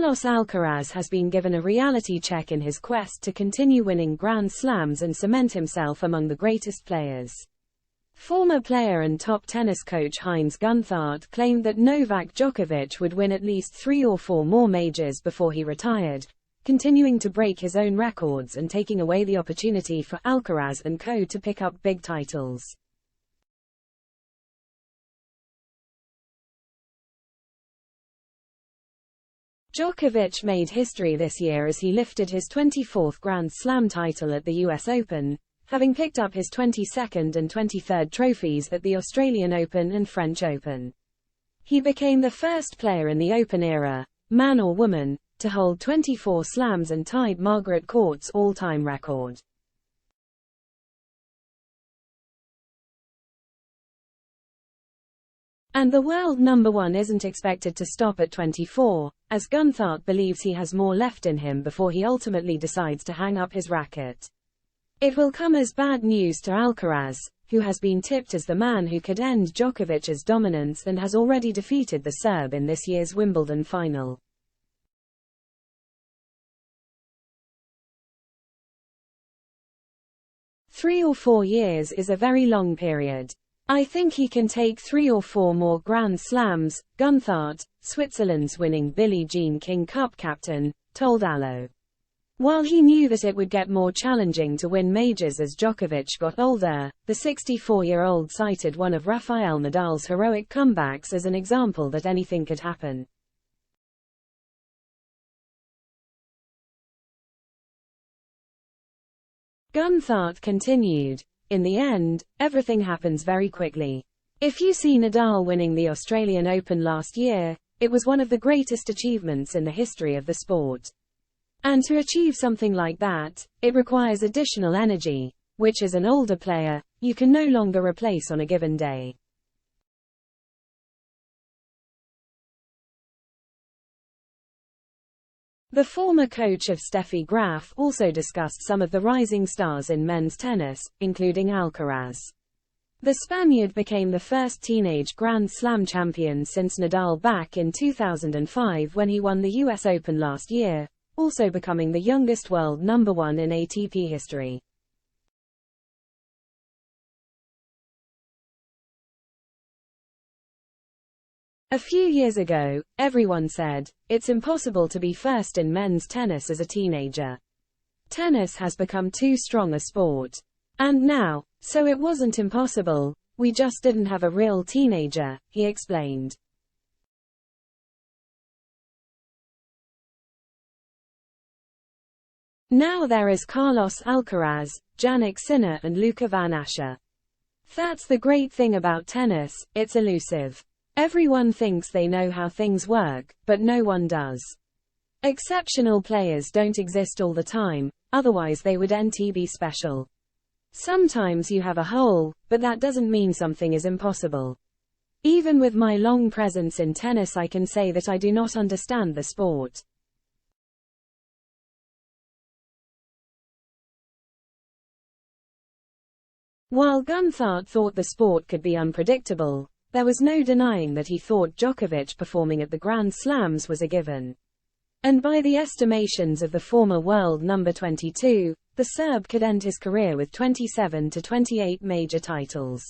Carlos Alcaraz has been given a reality check in his quest to continue winning Grand Slams and cement himself among the greatest players. Former player and top tennis coach Heinz Gunthart claimed that Novak Djokovic would win at least 3 or 4 more majors before he retired, continuing to break his own records and taking away the opportunity for Alcaraz and co. to pick up big titles. Djokovic made history this year as he lifted his 24th Grand Slam title at the US Open, having picked up his 22nd and 23rd trophies at the Australian Open and French Open. He became the first player in the Open era, man or woman, to hold 24 slams and tied Margaret Court's all-time record. And the world number 1 isn't expected to stop at 24, as Gunthart believes he has more left in him before he ultimately decides to hang up his racket. It will come as bad news to Alcaraz, who has been tipped as the man who could end Djokovic's dominance and has already defeated the Serb in this year's Wimbledon final. "3 or 4 years is a very long period. I think he can take 3 or 4 more Grand Slams," Gunthart, Switzerland's winning Billie Jean King Cup captain, told Allo. While he knew that it would get more challenging to win majors as Djokovic got older, the 64-year-old cited one of Rafael Nadal's heroic comebacks as an example that anything could happen. Gunthart continued, "In the end, everything happens very quickly. If you see Nadal winning the Australian Open last year, it was one of the greatest achievements in the history of the sport. And to achieve something like that, it requires additional energy, which as an older player, you can no longer replace on a given day." The former coach of Steffi Graf also discussed some of the rising stars in men's tennis, including Alcaraz. The Spaniard became the first teenage Grand Slam champion since Nadal back in 2005 when he won the US Open last year, also becoming the youngest world number 1 in ATP history. A few years ago, everyone said, it's impossible to be first in men's tennis as a teenager. Tennis has become too strong a sport. And now, so it wasn't impossible, we just didn't have a real teenager, he explained. Now there is Carlos Alcaraz, Jannik Sinner and Luca van Asscher. That's the great thing about tennis, it's elusive. Everyone thinks they know how things work, but no one does. Exceptional players don't exist all the time, otherwise they wouldn't be special. Sometimes you have a hole, but that doesn't mean something is impossible. Even with my long presence in tennis, I can say that I do not understand the sport. While Gunthart thought the sport could be unpredictable, there was no denying that he thought Djokovic performing at the Grand Slams was a given. And by the estimations of the former world number 22, the Serb could end his career with 27 to 28 major titles.